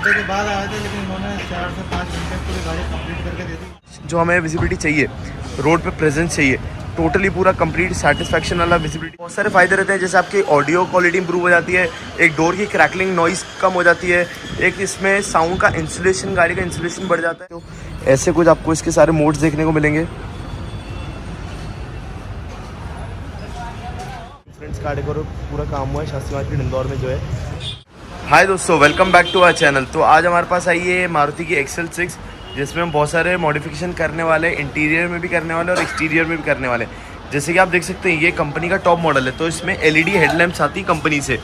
घंटे के बाद आए थे, लेकिन इन्होंने 4 से 5 घंटे पूरी गाड़ी कंप्लीट करके दे दी। जो हमें विजिबिलिटी चाहिए, रोड पे प्रेजेंस चाहिए, टोटली पूरा कंप्लीट सेटिस्फैक्शन वाला विजिबिलिटी। बहुत सारे फायदे रहते हैं, जैसे आपकी ऑडियो क्वालिटी इंप्रूव हो जाती है, एक डोर की क्रैकलिंग नॉइस कम हो जाती है, एक इसमें साउंड का इंसुलेशन, गाड़ी का इंसुलेशन बढ़ जाता है। तो ऐसे कुछ आपको इसके सारे मोड्स देखने को मिलेंगे। फ्रेंड्स गाड़ी का पूरा काम हुआ है शास्त्री मार्केट इंदौर में जो है। हाय दोस्तों, welcome back to our channel. तो आज हमारे पास आई है मारुति की XL6, जिसमें हम बहुत सारे मॉडिफिकेशन करने वाले हैं, इंटीरियर में भी करने वाले और एक्सटीरियर में भी करने वाले। जैसे कि आप देख सकते हैं, ये कंपनी का टॉप मॉडल है। तो इसमें LED हेडलैम्प्स आती है कंपनी से।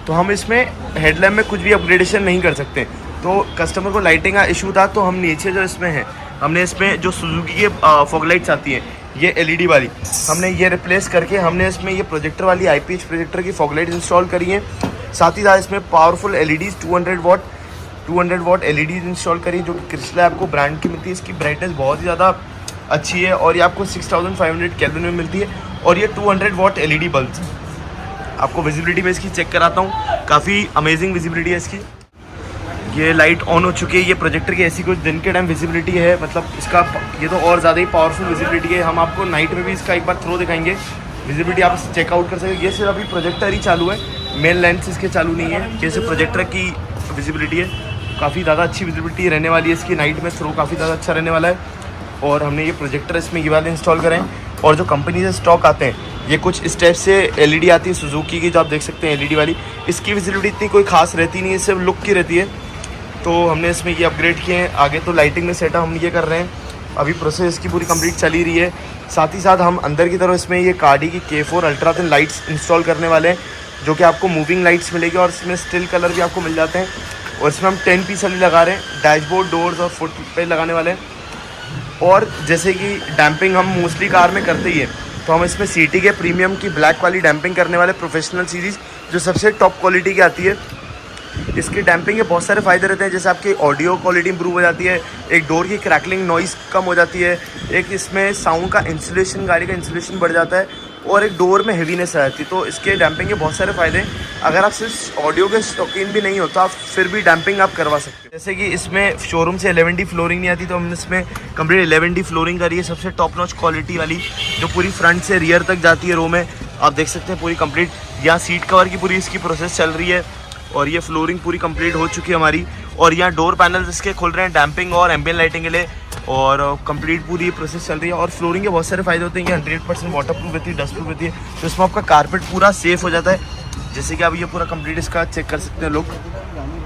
तो हम इसमें हेडलैम्प में कुछ भी अपग्रेडेशन नहीं कर सकते। तो कस्टमर को लाइटिंग का इशू था, तो हम नीचे जो इसमें है, हमने इसमें जो सुजुकी के फॉग लाइट्स आती हैं, ये LED वाली, हमने ये रिप्लेस करके हमने इसमें ये प्रोजेक्टर वाली IPH प्रोजेक्टर की फॉग लाइट इंस्टॉल करी है। साथ ही साथ इसमें powerful LEDs 200 what LEDs install करी, जो कि क्रिस्टल आपको ब्रांड की मिलती है। इसकी ब्राइटनेस बहुत ही ज़्यादा अच्छी है और ये आपको 6500 केल्विन में मिलती है। और ये 200 वॉट LED बल्ब। आपको विजिबिलिटी में इसकी चेक कराता हूँ, काफ़ी अमेजिंग विजिबिलिटी है इसकी। ये लाइट ऑन हो चुकी है। ये प्रोजेक्टर की ऐसी कुछ दिन के टाइम विजिबिलिटी है, मतलब इसका ये तो और ज़्यादा ही पावरफुल विजिबिलिटी है। हम आपको नाइट में भी इसका एक बार थ्रो दिखाएंगे, विजिबिलिटी आप चेकआउट कर सकते। ये सिर्फ अभी प्रोजेक्टर ही चालू है, मेन लेंस इसके चालू नहीं है। ये सिर्फ प्रोजेक्टर की विजिबिलिटी है। काफ़ी ज़्यादा अच्छी विजिबिलिटी रहने वाली है इसकी, नाइट में थ्रो काफ़ी ज़्यादा अच्छा रहने वाला है। और हमने ये प्रोजेक्टर इसमें ये वाले इंस्टॉल करें। और जो कंपनी से स्टॉक आते हैं, ये कुछ इस टाइप से LED आती है सुजुकी की, जो आप देख सकते हैं LED वाली। इसकी विजिबिलिटी इतनी कोई खास रहती नहीं है, सिर्फ लुक की रहती है। तो हमने इसमें ये अपग्रेड किए हैं। आगे तो लाइटिंग में सेटअप हम ये कर रहे हैं, अभी प्रोसेस इसकी पूरी कंप्लीट चली रही है। साथ ही साथ हम अंदर की तरफ इसमें ये कार्डी की K4 ultra thin lights install करने वाले हैं, जो कि आपको मूविंग लाइट्स मिलेगी और इसमें स्टिल कलर भी आपको मिल जाते हैं। और इसमें हम 10 पीस वाली लगा रहे हैं, डैशबोर्ड, डोर्स और फुट पे लगाने वाले हैं। और जैसे कि डैम्पिंग हम मोस्टली कार में करते ही है, तो हम इसमें CT के प्रीमियम की ब्लैक वाली डैम्पिंग करने वाले, प्रोफेशनल सीरीज़, जो सबसे टॉप क्वालिटी की आती है। इसकी डैम्पिंग के बहुत सारे फ़ायदे रहते हैं, जैसे आपकी ऑडियो क्वालिटी इंप्रूव हो जाती है, एक डोर की क्रैकलिंग नॉइस कम हो जाती है, एक इसमें साउंड का इंसुलेशन, गाड़ी का इंसुलेशन बढ़ जाता है, और एक डोर में हेवीनेस आ जाती है। तो इसके डैम्पिंग के बहुत सारे फ़ायदे हैं। अगर आप सिर्फ ऑडियो के शौकीन भी नहीं हो, तो आप फिर भी डैम्पिंग आप करवा सकते हैं। जैसे कि इसमें शोरूम से 11D फ्लोरिंग नहीं आती, तो हमने इसमें कंप्लीट 11D फ्लोरिंग करी है, सबसे टॉप नॉच क्वालिटी वाली, जो पूरी फ्रंट से रियर तक जाती है रो में। आप देख सकते हैं पूरी कंप्लीट। यहाँ सीट कवर की पूरी इसकी प्रोसेस चल रही है, और ये फ्लोरिंग पूरी कंप्लीट हो चुकी है हमारी। और यहाँ डोर पैनल्स इसके खुल रहे हैं डैम्पिंग और एम्बियंट लाइटिंग के लिए, और कंप्लीट पूरी प्रोसेस चल रही है। और फ्लोरिंग के बहुत सारे फायदे होते हैं। ये 100% वाटर प्रूफ रहती है, डस्ट प्रूफ रहती है, तो इसमें आपका कारपेट पूरा सेफ हो जाता है। जैसे कि आप ये पूरा कंप्लीट इसका चेक कर सकते हैं लोग,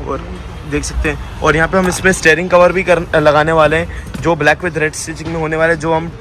और देख सकते हैं। और यहाँ पे हम इसमें स्टेयरिंग कवर भी लगाने वाले हैं, जो ब्लैक विद रेड स्टिचिंग में होने वाले, जो हम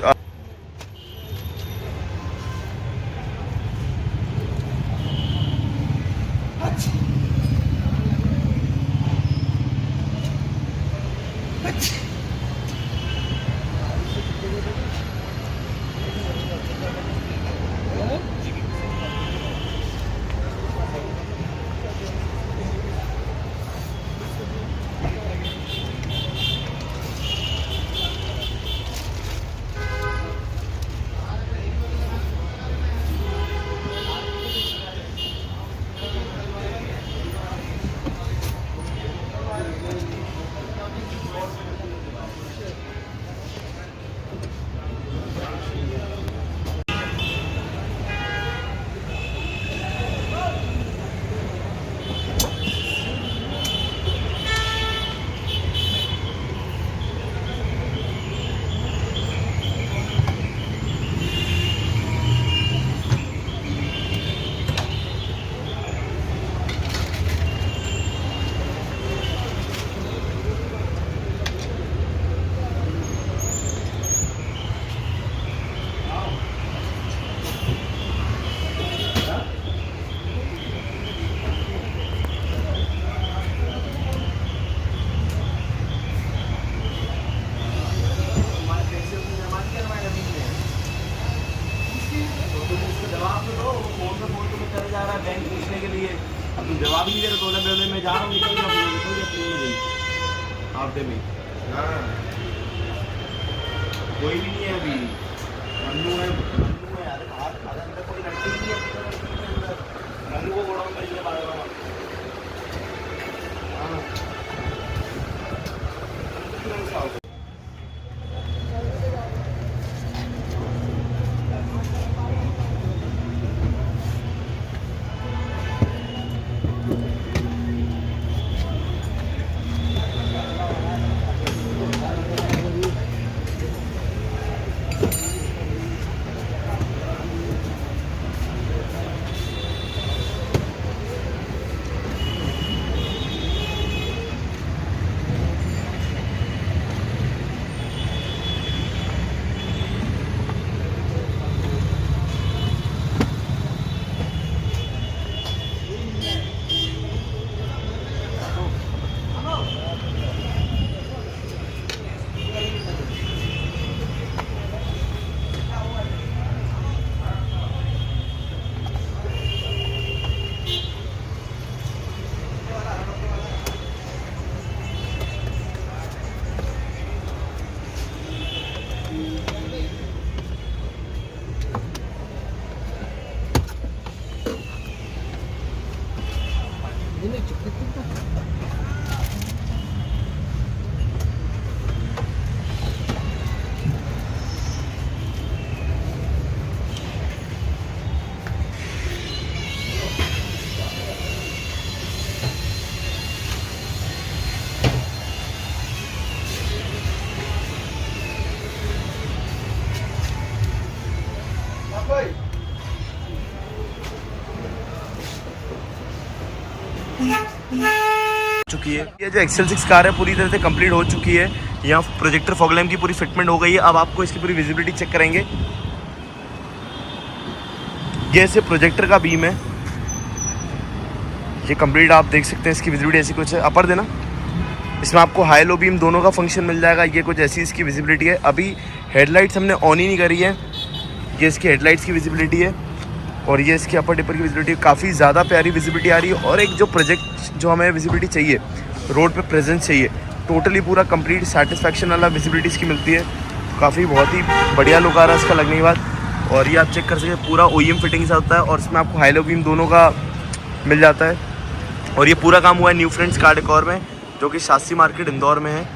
जवाब नहीं दे रहे, तो मैं जा रहा हूँ, निकल आफ्टर में। हाँ, कोई भी नहीं है अभी। मन्नू है यार, आधा घंटा कोई लड़की नहीं है। मन्नू को गोडाउन में इसलिए बाहर। हाँ चुकी है। ये जो XL6 कार है पूरी तरह से कंप्लीट हो चुकी है। यहाँ प्रोजेक्टर फॉग लैम्प की पूरी फिटमेंट हो गई है। अब आपको इसकी पूरी विजिबिलिटी चेक करेंगे। ये ऐसे प्रोजेक्टर का बीम है, ये कंप्लीट आप देख सकते हैं। इसकी विजिबिलिटी ऐसी कुछ है। अपर देना, इसमें आपको हाई लो बीम दोनों का फंक्शन मिल जाएगा। ये कुछ ऐसी इसकी विजिबिलिटी है। अभी हेडलाइट्स हमने ऑन ही नहीं करी है। ये इसकी हेडलाइट्स की विजिबिलिटी है और ये इसकी अपर डिपर की विजिबिलिटी। काफ़ी ज़्यादा प्यारी विजिबिलिटी आ रही है। और एक जो प्रोजेक्ट जो हमें विजिबिलिटी चाहिए, रोड पे प्रेजेंस चाहिए, टोटली पूरा कंप्लीट सेटिस्फैक्शन वाला विजिबिलिटी इसकी मिलती है। काफ़ी बहुत ही बढ़िया लुक आ रहा है इसका लगने के बाद। और ये आप चेक कर सकते हैं, पूरा OEM फिटिंग्स आता है और इसमें आपको हाई लो बीम दोनों का मिल जाता है। और ये पूरा काम हुआ है न्यू फ्रेंड्स कार डेकोर में, जो कि शास्त्री मार्केट इंदौर में है।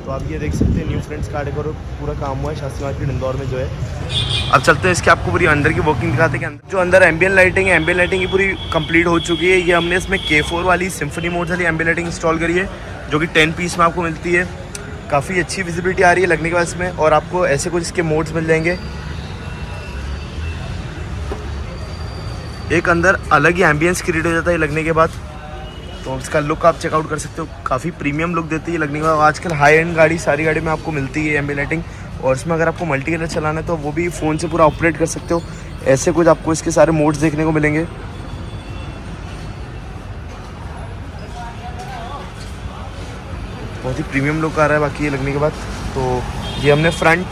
तो आप ये देख सकते हैं, न्यू फ्रेंड्स कार डेकोर पूरा काम हुआ है शास्त्री मार्केट इंदौर में जो है। अब चलते हैं इसके, आपको पूरी अंदर की वर्किंग दिखाते हैं। अंदर जो अंदर एम्बियन लाइटिंग है, एम्बियन लाइटिंग की पूरी कंप्लीट हो चुकी है। ये हमने इसमें K4 वाली सिम्फनी मोड वाली एम्बियन लाइटिंग इंस्टॉल करी है, जो कि 10 पीस में आपको मिलती है। काफ़ी अच्छी विजिबिलिटी आ रही है लगने के बाद इसमें। और आपको ऐसे कुछ इसके मोड्स मिल जाएंगे। एक अंदर अलग ही एम्बियंस क्रिएट हो जाता है लगने के बाद। तो इसका लुक आप चेकआउट कर सकते हो, काफ़ी प्रीमियम लुक देती है लगने के बाद। आजकल हाई एंड गाड़ी सारी गाड़ी में आपको मिलती है एम्बियन लाइटिंग। और इसमें अगर आपको मल्टी कलर चलाना है तो वो भी फ़ोन से पूरा ऑपरेट कर सकते हो। ऐसे कुछ आपको इसके सारे मोड्स देखने को मिलेंगे। बहुत ही प्रीमियम लुक आ रहा है बाकी ये लगने के बाद। तो ये हमने फ्रंट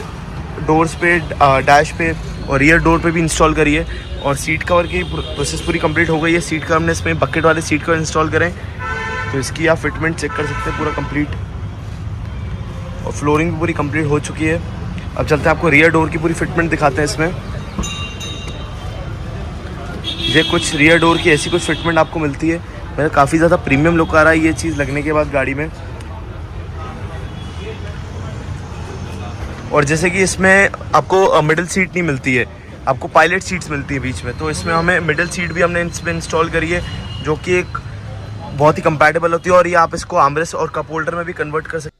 डोर्स पे, डैश पे और रियर डोर पे भी इंस्टॉल करी है। और सीट कवर की प्रोसेस पूरी कंप्लीट हो गई है। सीट कवर हमने इसमें बकेट वाले सीट कवर इंस्टॉल करें, तो इसकी आप फिटमेंट चेक कर सकते हैं पूरा कंप्लीट। और फ्लोरिंग भी पूरी कंप्लीट हो चुकी है। अब चलते हैं, आपको रियर डोर की पूरी फिटमेंट दिखाते हैं इसमें। ये कुछ रियर डोर की ऐसी कुछ फिटमेंट आपको मिलती है। मेरा काफ़ी ज़्यादा प्रीमियम लुक आ रहा है ये चीज़ लगने के बाद गाड़ी में। और जैसे कि इसमें आपको मिडिल सीट नहीं मिलती है, आपको पायलट सीट्स मिलती है बीच में। तो इसमें हमें मिडिल सीट भी हमने इसमें इंस्टॉल करी है, जो कि एक बहुत ही कंपैटिबल होती है। और ये आप इसको आर्मरेस्ट और कप होल्डर में भी कन्वर्ट कर सकते हैं।